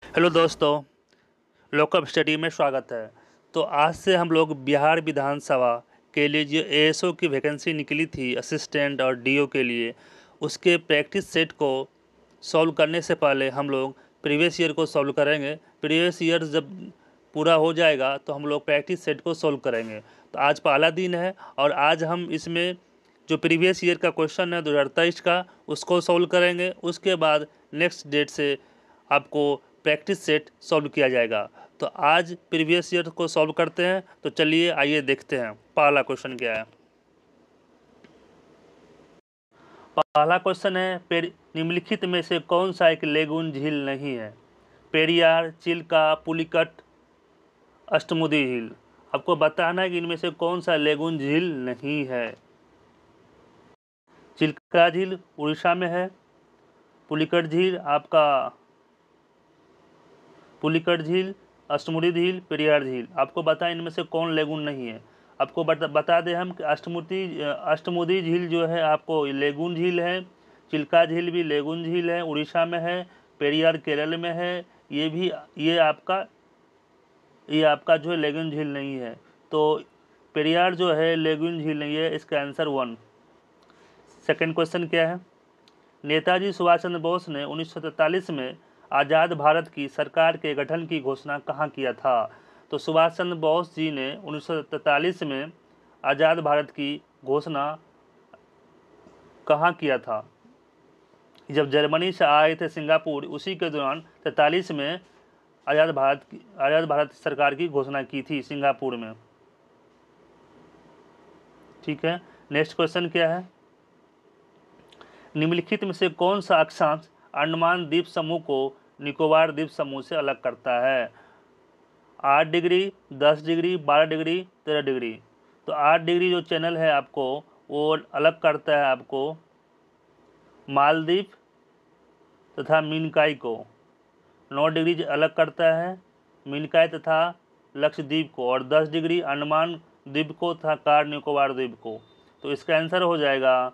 Hello दोस्तों, look up study में स्वागत है। तो आज से हम लोग बिहार विधानसभा के लिए जो एएसओ की वैकेंसी निकली थी असिस्टेंट और डीओ के लिए, उसके प्रैक्टिस सेट को सॉल्व करने से पहले हम लोग प्रीवियस ईयर को सॉल्व करेंगे। प्रीवियस ईयर जब पूरा हो जाएगा तो हम लोग प्रैक्टिस सेट को सॉल्व करेंगे। तो आज पहला दिन है और आज हम इसमें जो प्रीवियस ईयर का क्वेश्चन है 2023 का, उसको सॉल्व करेंगे। उसके बाद नेक्स्ट डेट से आपको प्रैक्टिस सेट सॉल्व किया जाएगा। तो आज प्रीवियस ईयर को सॉल्व करते हैं। तो चलिए आइए देखते हैं पहला क्वेश्चन क्या है। पहला क्वेश्चन है, निम्नलिखित में से कौन सा एक लेगून झील नहीं है? पेरियार, चिल्का, पुलिकट, अष्टमुदी झील। आपको बताना है कि इनमें से कौन सा लेगून झील नहीं है। चिल्का झील उड़ीसा में है। पुलिकट झील पुलिकट झील, अष्टमुडी झील, पेरियार झील। आपको बताएं इनमें से कौन लेगून नहीं है। आपको बता दें हम कि अष्टमुदी झील जो है आपको लेगून झील है। चिल्का झील भी लेगून झील है, उड़ीसा में है। पेरियार केरल में है। ये आपका जो है लेगून झील नहीं है। तो पेरियार जो है लेगून झील नहीं है। इसका आंसर 1। सेकेंड क्वेश्चन क्या है? नेताजी सुभाष चंद्र बोस ने 1943 में आज़ाद भारत की सरकार के गठन की घोषणा कहाँ किया था? तो सुभाष चंद्र बोस जी ने 1943 में आज़ाद भारत की घोषणा कहाँ किया था? जब जर्मनी से आए थे सिंगापुर, उसी के दौरान 43 में आज़ाद भारत सरकार की घोषणा की थी सिंगापुर में। ठीक है, नेक्स्ट क्वेश्चन क्या है? निम्नलिखित में से कौन सा अक्षांश अंडमान द्वीप समूह को निकोबार द्वीप समूह से अलग करता है? 8 डिग्री, 10 डिग्री, 12 डिग्री, 13 डिग्री। तो 8 डिग्री जो चैनल है आपको वो अलग करता है आपको मालदीव तथा मिनकाई को। 9 डिग्री अलग करता है मिनकाई तथा लक्षद्वीप को, और 10 डिग्री अंडमान द्वीप को तथा कार निकोबार द्वीप को। तो इसका आंसर हो जाएगा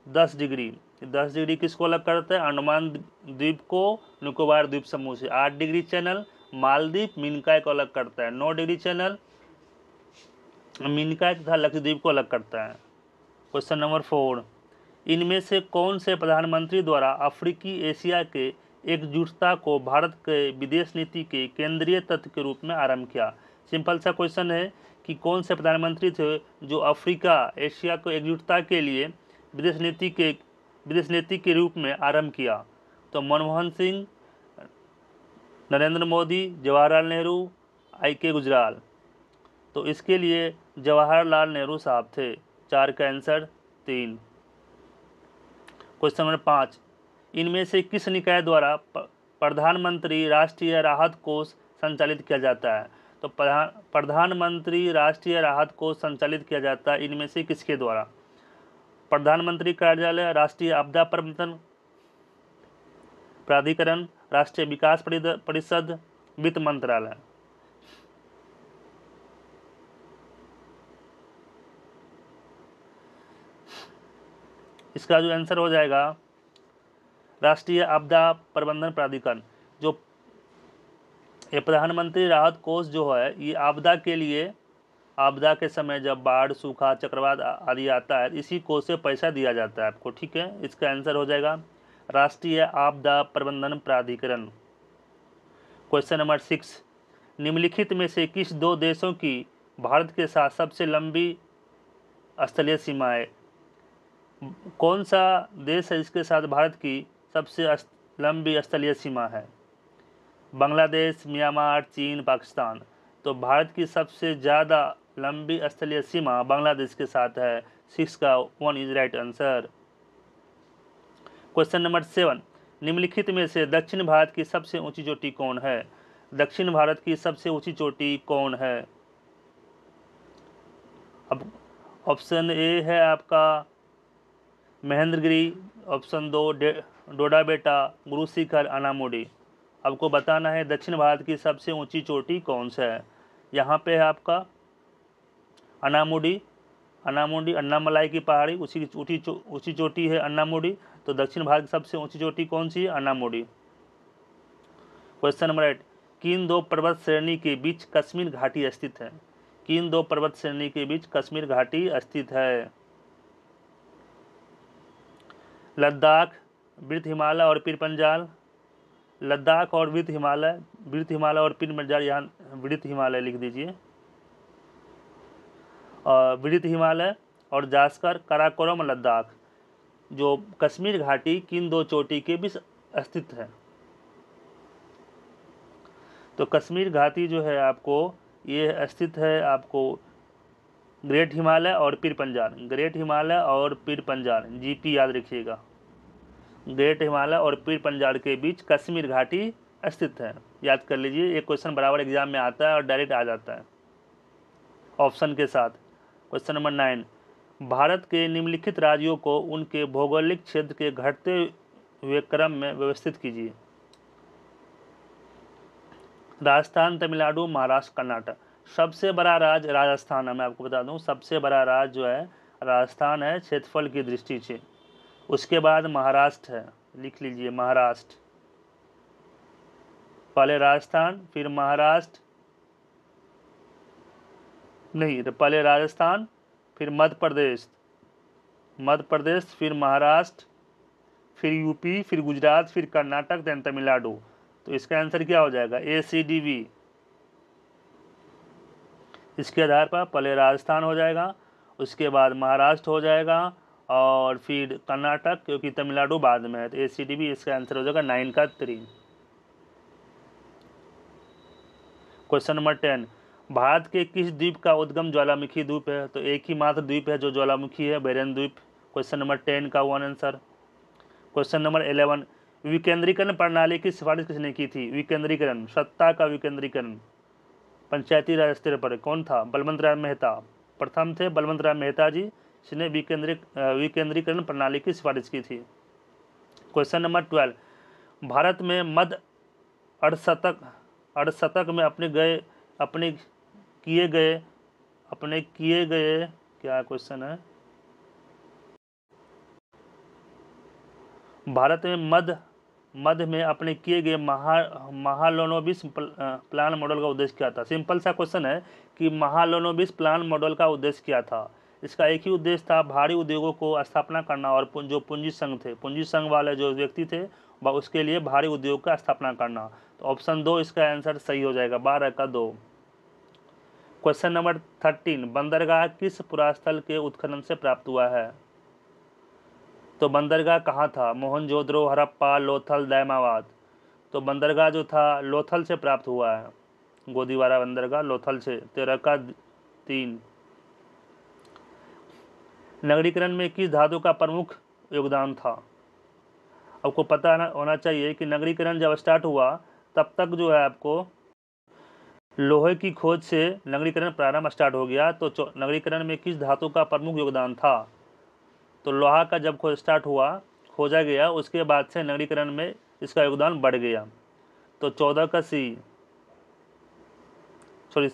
10 डिग्री। 10 डिग्री किसको अलग करता है? अंडमान द्वीप को निकोबार द्वीप समूह से। 8 डिग्री चैनल मालदीव मिनकाई को अलग करता है। 9 डिग्री चैनल मिनकाई तथा लक्षद्वीप को अलग करता है। क्वेश्चन नंबर 4, इनमें से कौन से प्रधानमंत्री द्वारा अफ्रीकी एशिया के एकजुटता को भारत के विदेश नीति के केंद्रीय तत्व के रूप में आरंभ किया? सिंपल सा क्वेश्चन है कि कौन से प्रधानमंत्री थे जो अफ्रीका एशिया को एकजुटता के लिए विदेश नीति के रूप में आरंभ किया? तो मनमोहन सिंह, नरेंद्र मोदी, जवाहरलाल नेहरू, IK गुजराल। तो इसके लिए जवाहरलाल नेहरू साहब थे। 4 का आंसर 3। क्वेश्चन नंबर 5, इनमें से किस निकाय द्वारा प्रधानमंत्री राष्ट्रीय राहत कोष संचालित किया जाता है? तो प्रधानमंत्री राष्ट्रीय राहत कोष संचालित किया जाता है इनमें से किसके द्वारा? प्रधानमंत्री कार्यालय, राष्ट्रीय आपदा प्रबंधन प्राधिकरण, राष्ट्रीय विकास परिषद, वित्त मंत्रालय। इसका जो आंसर हो जाएगा राष्ट्रीय आपदा प्रबंधन प्राधिकरण। जो ये प्रधानमंत्री राहत कोष जो है ये आपदा के समय जब बाढ़, सूखा, चक्रवात आदि आता है, इसी कोष से पैसा दिया जाता है आपको। ठीक है, इसका आंसर हो जाएगा राष्ट्रीय आपदा प्रबंधन प्राधिकरण। क्वेश्चन नंबर 6, निम्नलिखित में से किस 2 देशों की भारत के साथ सबसे लंबी स्थलीय सीमा है? कौन सा देश है इसके साथ भारत की सबसे लंबी स्थलीय सीमा है? बांग्लादेश, म्यांमार, चीन, पाकिस्तान। तो भारत की सबसे ज़्यादा लंबी स्थलीय सीमा बांग्लादेश के साथ है। 6 का 1 is right answer. Question number 7, निम्नलिखित में से दक्षिण भारत की सबसे ऊंची चोटी कौन है? दक्षिण भारत की सबसे ऊंची चोटी कौन है? अब ऑप्शन ए है आपका महेंद्रगिरी, ऑप्शन 2 डोडा बेटा, गुरु शिखर, अनामुडी। आपको बताना है दक्षिण भारत की सबसे ऊंची चोटी कौन सा है। यहाँ पे है आपका अनामुडी। अन्नामलाई की पहाड़ी, उसी की ऊंची चोटी है अन्नामुडी। तो दक्षिण भारत की सबसे ऊंची चोटी कौन सी है? अनामुडी। क्वेश्चन नंबर 8, किन दो पर्वत श्रेणी के बीच कश्मीर घाटी स्थित है? किन दो पर्वत श्रेणी के बीच कश्मीर घाटी स्थित है? लद्दाख, वृत्त हिमालय और पीर पंजाल। लद्दाख और वृत्त हिमालय और पीर पंजाल, यहाँ वृत्त हिमालय लिख दीजिए। और वृत्त हिमालय और जास्कर, काराकोरम, लद्दाख, जो कश्मीर घाटी किन दो चोटी के बीच स्थित है? तो कश्मीर घाटी जो है आपको ये स्थित है आपको ग्रेट हिमालय और पीर पंजाल, ग्रेट हिमालय और पीर पंजाल, जीपी याद रखिएगा। ग्रेट हिमालय और पीर पंजाल के बीच कश्मीर घाटी स्थित है, याद कर लीजिए। एक क्वेश्चन बराबर एग्जाम में आता है और डायरेक्ट आ जाता है ऑप्शन के साथ। क्वेश्चन नंबर 9, भारत के निम्नलिखित राज्यों को उनके भौगोलिक क्षेत्र के घटते हुए क्रम में व्यवस्थित कीजिए। राजस्थान, तमिलनाडु, महाराष्ट्र, कर्नाटक। सबसे बड़ा राज्य राजस्थान है, मैं आपको बता दूं, सबसे बड़ा राज्य जो है राजस्थान है क्षेत्रफल की दृष्टि से। उसके बाद महाराष्ट्र है, लिख लीजिए महाराष्ट्र। पहले राजस्थान फिर महाराष्ट्र, नहीं पहले राजस्थान फिर मध्य प्रदेश फिर महाराष्ट्र फिर यूपी फिर गुजरात फिर कर्नाटक देन तमिलनाडु। तो इसका आंसर क्या हो जाएगा? ACDB। इसके आधार पर पहले राजस्थान हो जाएगा, उसके बाद महाराष्ट्र हो जाएगा और फिर कर्नाटक, क्योंकि तमिलनाडु बाद में है। तो ACDB इसका आंसर हो जाएगा 9 का 3। क्वेश्चन नंबर 10, भारत के किस द्वीप का उद्गम ज्वालामुखी द्वीप है? तो एक ही मात्र द्वीप है जो ज्वालामुखी है, बेरन द्वीप। क्वेश्चन नंबर 10 का 1 आंसर। क्वेश्चन नंबर 11, विकेंद्रीकरण प्रणाली की सिफारिश किसने की थी? विकेंद्रीकरण, सत्ता का विकेंद्रीकरण पंचायती राज स्तर पर कौन था? बलवंत राय मेहता प्रथम थे, बलवंत राय मेहता जी, जिसने विकेंद्रीकरण प्रणाली की सिफारिश की थी। क्वेश्चन नंबर 12, भारत में मध्य अर्धशतक में अपने किए गए क्या क्वेश्चन है? भारत में मध्य में अपने किए गए महालनोबिस प्लान मॉडल का उद्देश्य क्या था? सिंपल सा क्वेश्चन है कि महालनोबिस प्लान मॉडल का उद्देश्य क्या था? इसका एक ही उद्देश्य था, भारी उद्योगों को स्थापना करना और जो पूंजी संघ वाले जो व्यक्ति थे वह उसके लिए भारी उद्योग का स्थापना करना। तो ऑप्शन 2 इसका आंसर सही हो जाएगा, 12 का 2। क्वेश्चन नंबर 13, बंदरगाह किस पुरास्थल के उत्खनन से प्राप्त हुआ है? तो बंदरगाह कहाँ था? मोहनजोदड़ो, हड़प्पा, लोथल, दायमाबाद। तो बंदरगाह जो था लोथल से प्राप्त हुआ है, गोदीवारा बंदरगाह लोथल से। 13 का 3। नगरीकरण में किस धातु का प्रमुख योगदान था? आपको पता होना चाहिए कि नगरीकरण जब स्टार्ट हुआ तब तक जो है आपको लोहे की खोज से नगरीकरण प्रारंभ स्टार्ट हो गया। तो नगरीकरण में किस धातु का प्रमुख योगदान था? तो लोहा का जब खोज स्टार्ट हुआ, खोजा गया, उसके बाद से नगरीकरण में इसका योगदान बढ़ गया। तो 14 का सी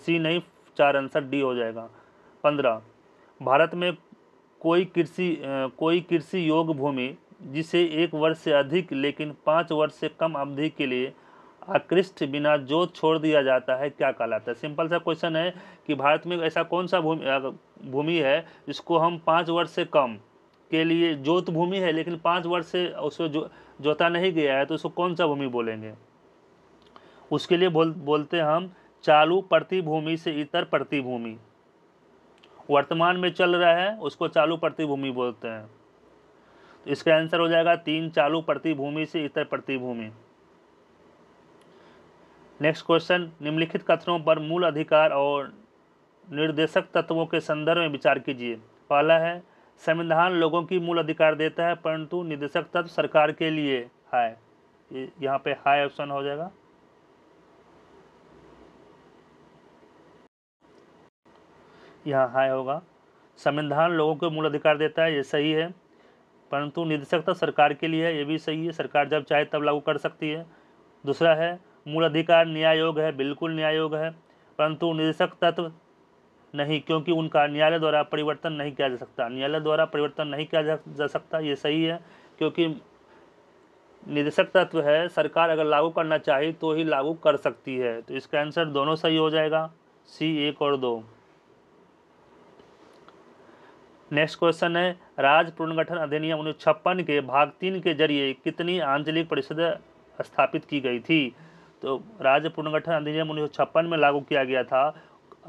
नहीं, 4 आंसर डी हो जाएगा। 15, भारत में कोई कृषि योग्य भूमि जिसे 1 वर्ष से अधिक लेकिन 5 वर्ष से कम अवधि के लिए आकृष्ट बिना जोत छोड़ दिया जाता है, क्या कहलाता है? सिंपल सा क्वेश्चन है कि भारत में ऐसा कौन सा भूमि है जिसको हम 5 वर्ष से कम के लिए जोत भूमि है लेकिन 5 वर्ष से उसको जोता नहीं गया है, तो उसको कौन सा भूमि बोलेंगे? उसके लिए बोलते हैं हम चालू प्रतिभूमि से इतर प्रतिभूमि। वर्तमान में चल रहा है उसको चालू प्रतिभूमि बोलते हैं। तो इसका आंसर हो जाएगा 3, चालू प्रतिभूमि से इतर प्रतिभूमि। नेक्स्ट क्वेश्चन, निम्नलिखित कथनों पर मूल अधिकार और निर्देशक तत्वों के संदर्भ में विचार कीजिए। पहला है, संविधान लोगों की मूल अधिकार देता है परंतु निर्देशक तत्व सरकार के लिए है। यहाँ पे हाई ऑप्शन हो जाएगा। यहाँ हाई होगा। संविधान लोगों को मूल अधिकार देता है, ये सही है, परंतु निर्देशक तत्व सरकार के लिए है, ये भी सही है, सरकार जब चाहे तब लागू कर सकती है। दूसरा है, मूल अधिकार न्याय योग्य है, बिल्कुल न्याय योग्य है, परंतु निर्देशक तत्व नहीं, क्योंकि उनका न्यायालय द्वारा परिवर्तन नहीं किया जा सकता। ये सही है, क्योंकि निदेशक तत्व है, सरकार अगर लागू करना चाहे तो ही लागू कर सकती है। तो इसका आंसर दोनों सही हो जाएगा, सी 1 और 2। नेक्स्ट क्वेश्चन है, राज्य पुनर्गठन अधिनियम 1956 के भाग 3 के जरिए कितनी आंचलिक परिषद स्थापित की गई थी? तो राज्य पुनर्गठन अधिनियम 1956 में लागू किया गया था।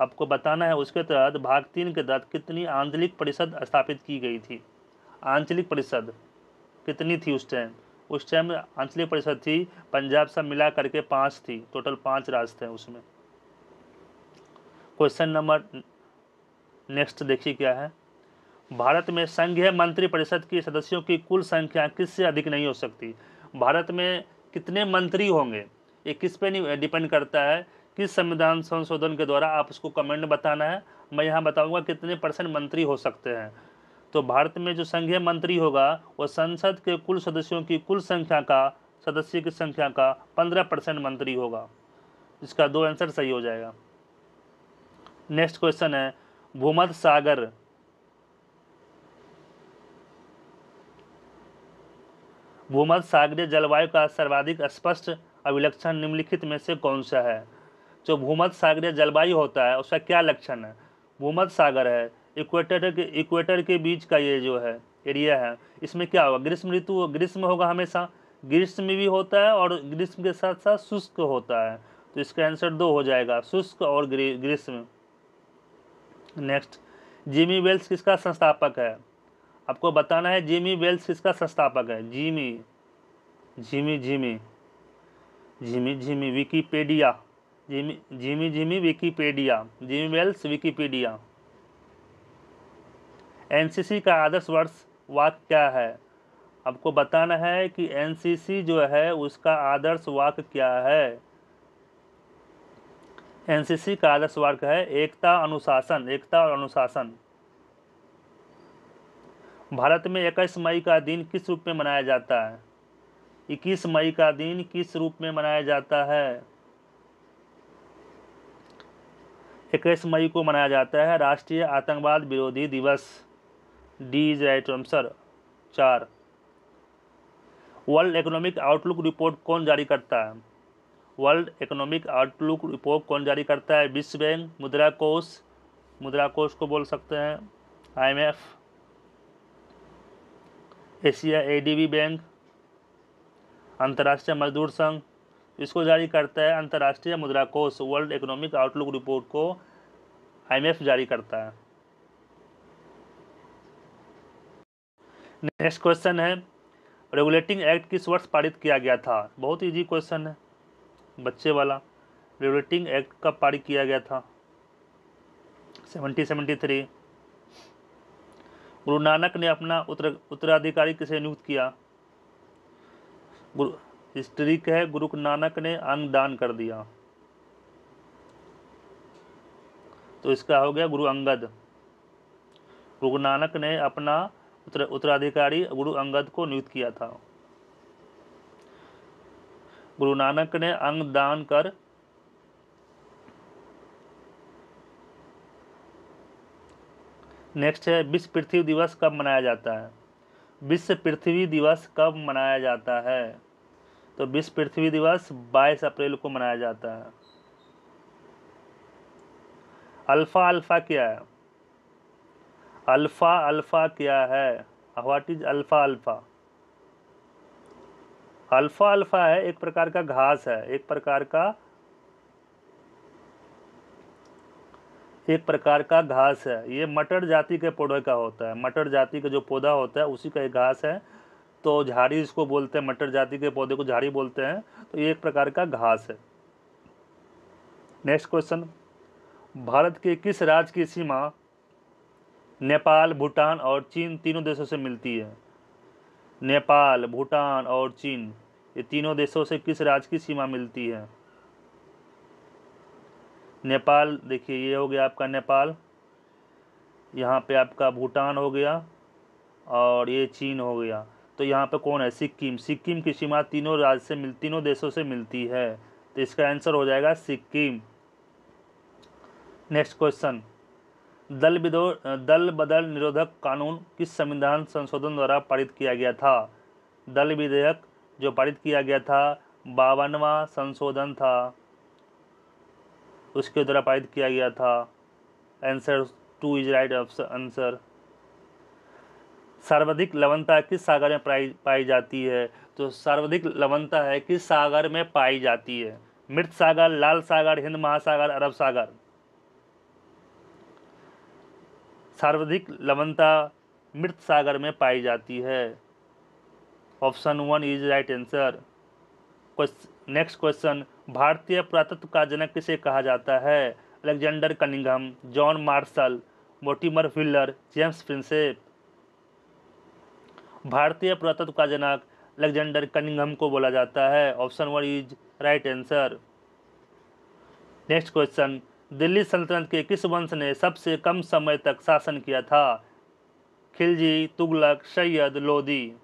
आपको बताना है उसके तहत भाग 3 के तहत कितनी आंचलिक परिषद स्थापित की गई थी। आंचलिक परिषद कितनी थी उस टाइम? उस टाइम आंचलिक परिषद थी, पंजाब सब मिला करके 5 थी, टोटल 5 राज्य थे उसमें। क्वेश्चन नंबर नेक्स्ट देखिए क्या है। भारत में संघीय मंत्री परिषद की सदस्यों की कुल संख्या किससे अधिक नहीं हो सकती? भारत में कितने मंत्री होंगे ये किस पे डिपेंड करता है, किस संविधान संशोधन के द्वारा, आप उसको कमेंट में बताना है। मैं यहाँ बताऊंगा कितने % मंत्री हो सकते हैं। तो भारत में जो संघीय मंत्री होगा वो संसद के कुल सदस्यों की कुल संख्या का, सदस्य की संख्या का 15% मंत्री होगा। इसका 2 आंसर सही हो जाएगा। नेक्स्ट क्वेश्चन है, भूमध्य सागर भूमध्य सागरीय जलवायु का सर्वाधिक स्पष्ट अभिलक्षण निम्नलिखित में से कौन सा है? जो भूमध्य सागरीय जलवायु होता है उसका क्या लक्षण है? भूमध्य सागर है, इक्वेटर के बीच का ये जो है एरिया है, इसमें क्या होगा? ग्रीष्म ऋतु, ग्रीष्म होगा हमेशा, ग्रीष्म भी होता है और ग्रीष्म के साथ साथ शुष्क होता है। तो इसका आंसर 2 हो जाएगा, शुष्क और ग्रीष्म। नेक्स्ट, जिमी वेल्स किसका संस्थापक है? आपको बताना है जिमी वेल्स किसका संस्थापक है। Jimmy Jimmy Jimmy Jimmy Jimmy Wikipedia, Jimmy Wikipedia, Jimmy Wales Wikipedia. NCC का आदर्श वर्ष वाक्य क्या है? आपको बताना है कि एनसीसी जो है उसका आदर्श वाक्य क्या है। एनसीसी का आदर्श वाक्य है एकता अनुशासन, एकता और अनुशासन। भारत में 21 मई का दिन किस रूप में मनाया जाता है? 21 मई का दिन किस रूप में मनाया जाता है? 21 मई को मनाया जाता है राष्ट्रीय आतंकवाद विरोधी दिवस। D is right answer 4। World economic outlook report कौन जारी करता है? वर्ल्ड इकोनॉमिक आउटलुक रिपोर्ट कौन जारी करता है? विश्व बैंक, मुद्रा कोष को बोल सकते हैं, IMF, एशिया ADB बैंक, अंतर्राष्ट्रीय मजदूर संघ। इसको जारी करता है अंतर्राष्ट्रीय मुद्रा कोष। वर्ल्ड इकोनॉमिक आउटलुक रिपोर्ट को IMF जारी करता है। नेक्स्ट क्वेश्चन है, रेगुलेटिंग एक्ट किस वर्ष पारित किया गया था? बहुत इजी क्वेश्चन है बच्चे वाला। रेगुलेटिंग एक्ट कब पारित किया गया था? 1773। गुरु नानक ने अपना उत्तराधिकारी किसे नियुक्त किया? हिस्ट्री है, गुरु नानक ने अंग दान कर दिया, तो इसका हो गया गुरु अंगद। गुरु नानक ने अपना उत्तराधिकारी गुरु अंगद को नियुक्त किया था। गुरु नानक ने अंग दान कर नेक्स्ट है, विश्व पृथ्वी दिवस कब मनाया जाता है? विश्व पृथ्वी दिवस कब मनाया जाता है? तो विश्व पृथ्वी दिवस 22 अप्रैल को मनाया जाता है। अल्फा क्या है? अल्फा क्या है? What is alpha? अल्फा है एक प्रकार का घास है, एक प्रकार का घास है। ये मटर जाति के पौधे का होता है, मटर जाति का जो पौधा होता है उसी का एक घास है। तो झाड़ी इसको बोलते हैं, मटर जाति के पौधे को झाड़ी बोलते हैं। तो ये एक प्रकार का घास है। नेक्स्ट क्वेश्चन, भारत के किस राज्य की सीमा नेपाल, भूटान और चीन तीनों देशों से मिलती है? नेपाल, भूटान और चीन, ये तीनों देशों से किस राज्य की सीमा मिलती है? नेपाल, देखिए ये हो गया आपका नेपाल, यहाँ पे आपका भूटान हो गया और ये चीन हो गया। तो यहाँ पे कौन है? सिक्किम की सीमा तीनों देशों से मिलती है। तो इसका आंसर हो जाएगा सिक्किम। नेक्स्ट क्वेश्चन, दल बदल निरोधक कानून किस संविधान संशोधन द्वारा पारित किया गया था? दल विधेयक जो पारित किया गया था 52वां संशोधन था, उसके द्वारा पारित किया गया था। Answer 2 is right answer. सर्वाधिक लवणता किस सागर में पाई जाती है? तो सर्वाधिक लवणता है किस सागर में पाई जाती है? मृत सागर, लाल सागर, हिंद महासागर, अरब सागर। सर्वाधिक लवणता मृत सागर में पाई जाती है। Option 1 is right answer. Next question, भारतीय पुरातत्व का जनक किसे कहा जाता है? Alexander Cunningham, John Marshall, Mortimer wheeler, James Prinsep. भारतीय पुरातत्व का जनक अलेक्जेंडर कनिंघम को बोला जाता है। Option 1 is right answer. Next question, Delhi सल्तनत के किस वंश ने सबसे कम समय तक शासन किया था? खिलजी, तुगलक, सैयद, लोदी।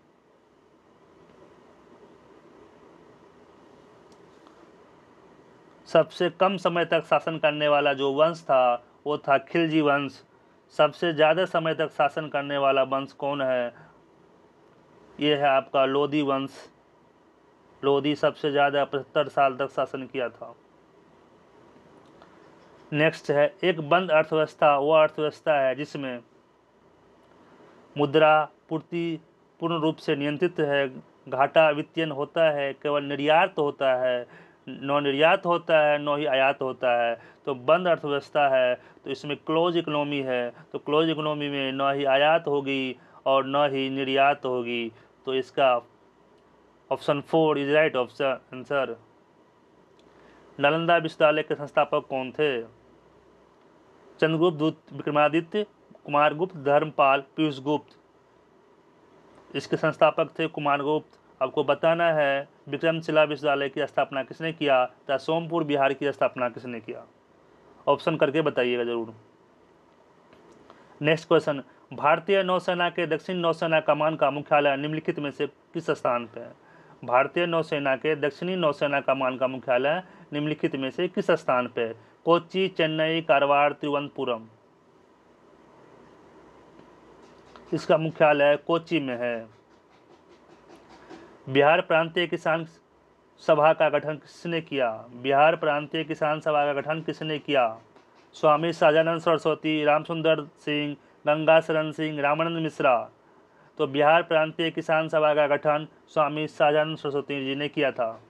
सबसे कम समय तक शासन करने वाला जो वंश था वो था खिलजी वंश। सबसे ज़्यादा समय तक शासन करने वाला वंश कौन है? ये है आपका लोदी वंश। लोदी सबसे ज़्यादा 75 साल तक शासन किया था। नेक्स्ट है, एक बंद अर्थव्यवस्था वो अर्थव्यवस्था है जिसमें मुद्रा पूर्ति पूर्ण रूप से नियंत्रित है, घाटा वित्तीयन होता है, केवल निर्यात होता है, न निर्यात होता है न ही आयात होता है। तो बंद अर्थव्यवस्था है तो इसमें क्लोज इकोनॉमी है, तो क्लोज इकोनॉमी में न ही आयात होगी और न ही निर्यात होगी। तो इसका option 4 is right option answer. Nalanda विश्वविद्यालय के संस्थापक कौन थे? चंद्रगुप्त, विक्रमादित्य, कुमारगुप्त, धर्मपाल, पीयूष गुप्त। इसके संस्थापक थे कुमारगुप्त। आपको बताना है विक्रमशिला विश्वविद्यालय की स्थापना किसने किया था? सोमपुर बिहार की स्थापना किसने किया? ऑप्शन करके बताइएगा जरूर। नेक्स्ट क्वेश्चन, भारतीय नौसेना के दक्षिण नौसेना कमान का मुख्यालय निम्नलिखित में से किस स्थान पे है? भारतीय नौसेना के दक्षिणी नौसेना कमान का मुख्यालय निम्नलिखित में से किस स्थान पे है? कोच्चि, चेन्नई, कारवार, तिरुवनंतपुरम। इसका मुख्यालय कोच्चि में है। बिहार प्रांतीय किसान सभा का गठन किसने किया? बिहार प्रांतीय किसान सभा का गठन किसने किया? स्वामी सहजानंद सरस्वती, रामसुंदर सिंह, गंगा शरण सिंह, रामानंद मिश्रा। तो बिहार प्रांतीय किसान सभा का गठन स्वामी सहजानंद सरस्वती जी ने किया था।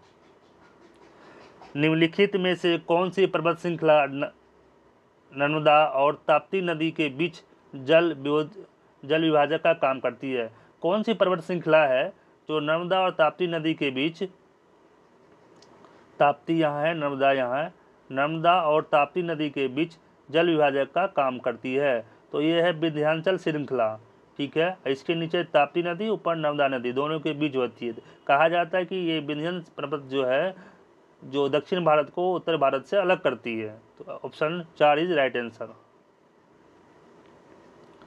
निम्नलिखित में से कौन सी पर्वत श्रृंखला नर्मदा और ताप्ती नदी के बीच जल विभाजक का काम करती है? कौन सी पर्वत श्रृंखला है जो नर्मदा और ताप्ती नदी के बीच, ताप्ती यहाँ है, नर्मदा यहाँ है, नर्मदा और ताप्ती नदी के बीच जल विभाजक का काम करती है? तो ये है विंध्याचल श्रृंखला। ठीक है, इसके नीचे ताप्ती नदी, ऊपर नर्मदा नदी, दोनों के बीच होती है। कहा जाता है कि ये विंध्याचल पर्वत जो है जो दक्षिण भारत को उत्तर भारत से अलग करती है। तो option 4 is right answer.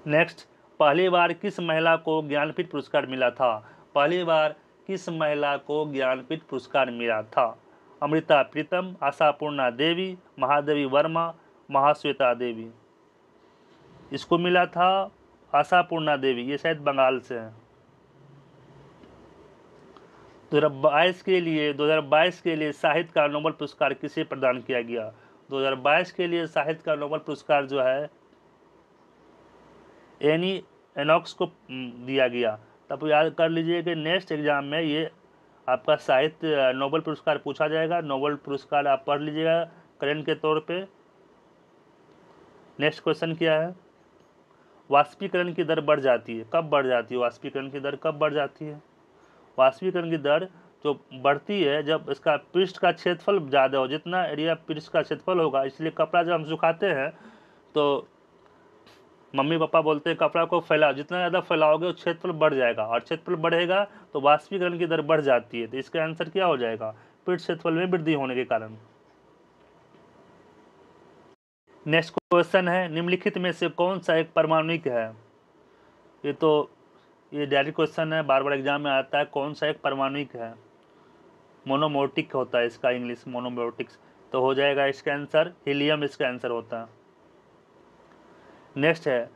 Next, पहली बार किस महिला को ज्ञानपीठ पुरस्कार मिला था? पहली बार किस महिला को ज्ञानपीठ पुरस्कार मिला था? अमृता प्रीतम, आशापूर्णा देवी, महादेवी वर्मा, महाश्वेता देवी। इसको मिला था आशापूर्णा देवी, ये शायद बंगाल से है। 2022 के लिए साहित्य का नोबेल पुरस्कार किसे प्रदान किया गया? 2022 के लिए साहित्य का नोबेल पुरस्कार जो है एनी एनॉक्स को दिया गया। तब याद कर लीजिए कि नेक्स्ट एग्जाम में ये आपका साहित्य नोबेल पुरस्कार पूछा जाएगा। नोबेल पुरस्कार आप पढ़ लीजिएगा करेंट के तौर पे। नेक्स्ट क्वेश्चन क्या है? वाष्पीकरण की दर बढ़ जाती है, कब बढ़ जाती है? वाष्पीकरण की दर कब बढ़ जाती है? वाष्पीकरण की दर जो बढ़ती है जब इसका पृष्ठ का क्षेत्रफल ज़्यादा हो। जितना एरिया पृष्ठ का क्षेत्रफल होगा, इसलिए कपड़ा जब हम सुखाते हैं तो मम्मी पापा बोलते हैं कपड़ा को फैलाओ, जितना ज़्यादा फैलाओगे उस क्षेत्रफल बढ़ जाएगा, और क्षेत्रफल बढ़ेगा तो वाष्पीकरण की दर बढ़ जाती है। तो इसका आंसर क्या हो जाएगा? पृष्ठ क्षेत्रफल में वृद्धि होने के कारण। नेक्स्ट क्वेश्चन है, निम्नलिखित में से कौन सा एक परमाणुक है? ये डायरेक्ट क्वेश्चन है, बार बार एग्जाम में आता है। कौन सा एक परमाणुक है? मोनोमोर्टिक होता है इसका इंग्लिश, मोनोमोर्टिक्स। तो हो जाएगा इसका आंसर हीलियम, इसका आंसर होता है। नेक्स्ट है,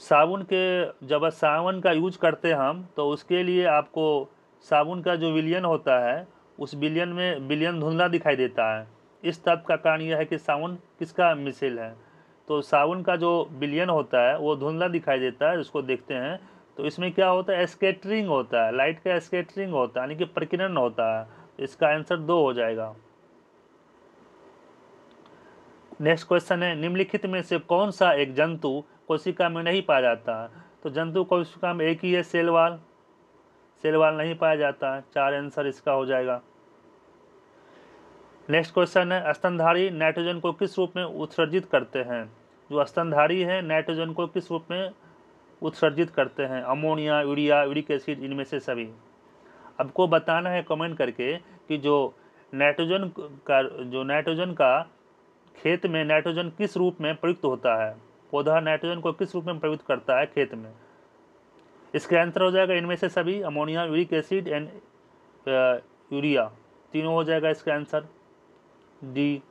जब सावन का यूज करते हैं हम तो उसके लिए आपको साबुन का जो विलयन होता है उस विलयन में विलयन धुंधला दिखाई देता है। इस तथ्य का कारण यह है कि साबुन किसका मिसेल है। तो साबुन का जो विलयन होता है वो धुंधला दिखाई देता है, उसको देखते हैं तो इसमें क्या होता है, स्कैटरिंग होता है, लाइट का स्कैटरिंग होता है, यानी कि प्रकीर्णन होता है। इसका आंसर 2 हो जाएगा। नेक्स्ट क्वेश्चन है, निम्नलिखित में से कौन सा एक जंतु कोशिका में नहीं पाया जाता है। तो जंतु कोशिका में एक ही है, सेलवाल। सेलवाल नहीं पाया जाता है, 4 आंसर इसका हो जाएगा। नेक्स्ट क्वेश्चन है, स्तनधारी नाइट्रोजन को किस रूप में उत्सर्जित करते हैं। जो स्तनधारी है नाइट्रोजन को किस रूप में उत्सर्जित करते हैं, अमोनिया, यूरिया, यूरिक एसिड, इनमें से सभी। आपको बताना है कमेंट करके कि जो नाइट्रोजन का खेत में नाइट्रोजन किस रूप में प्रयुक्त होता है। पौधा नाइट्रोजन को किस रूप में प्रयुक्त करता है खेत में। इसका आंसर हो जाएगा इनमें से सभी, ammonia, uric acid and urea, तीनों हो जाएगा इसका आंसर डी।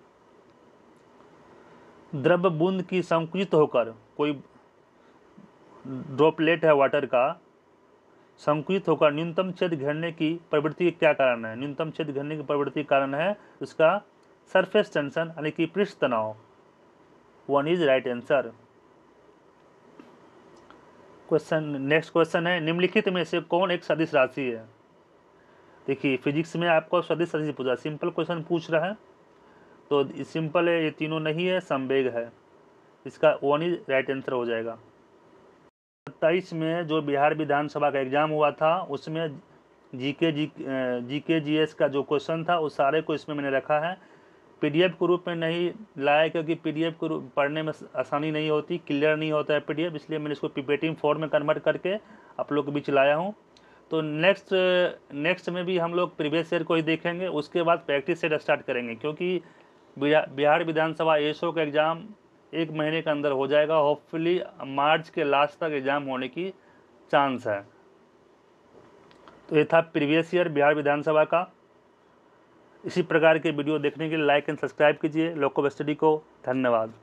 द्रव बूंद की संकुचित होकर, कोई ड्रॉपलेट है वाटर का, संकुचित होकर न्यूनतम छेद घेरने की प्रवृत्ति क्या कारण है। न्यूनतम छेद घेरने की प्रवृत्ति कारण है उसका सरफेस टेंशन, यानी कि पृष्ठ तनाव। 1 is right answer. Next question है, निम्नलिखित में से कौन एक सदिश राशि है। देखिए फिजिक्स में आपको सदिश राशि पूछा, सिंपल क्वेश्चन पूछ रहा है तो सिंपल है, ये तीनों नहीं है, समवेग है। इसका 1 इज राइट आंसर हो जाएगा। 27 में जो बिहार विधानसभा का एग्जाम हुआ था उसमें जीके जीएस का जो क्वेश्चन था उस सारे को इसमें मैंने रखा है। पीडीएफ के रूप में नहीं लाया क्योंकि पीडीएफ को पढ़ने में आसानी नहीं होती, क्लियर नहीं होता है पीडीएफ, इसलिए मैंने इसको पीपीटी फॉर्म में कन्वर्ट करके आप लोग के बीच लाया हूँ। तो नेक्स्ट में भी हम लोग प्रीवियस ईयर को ही देखेंगे, उसके बाद प्रैक्टिस सेट स्टार्ट करेंगे क्योंकि बिहार विधानसभा एसओ का एग्ज़ाम 1 महीने के अंदर हो जाएगा। होपफुली मार्च के लास्ट तक एग्ज़ाम होने की चांस है। तो ये था प्रीवियस ईयर बिहार विधानसभा का। इसी प्रकार के वीडियो देखने के लिए लाइक एंड सब्सक्राइब कीजिए लोको स्टडी को। धन्यवाद।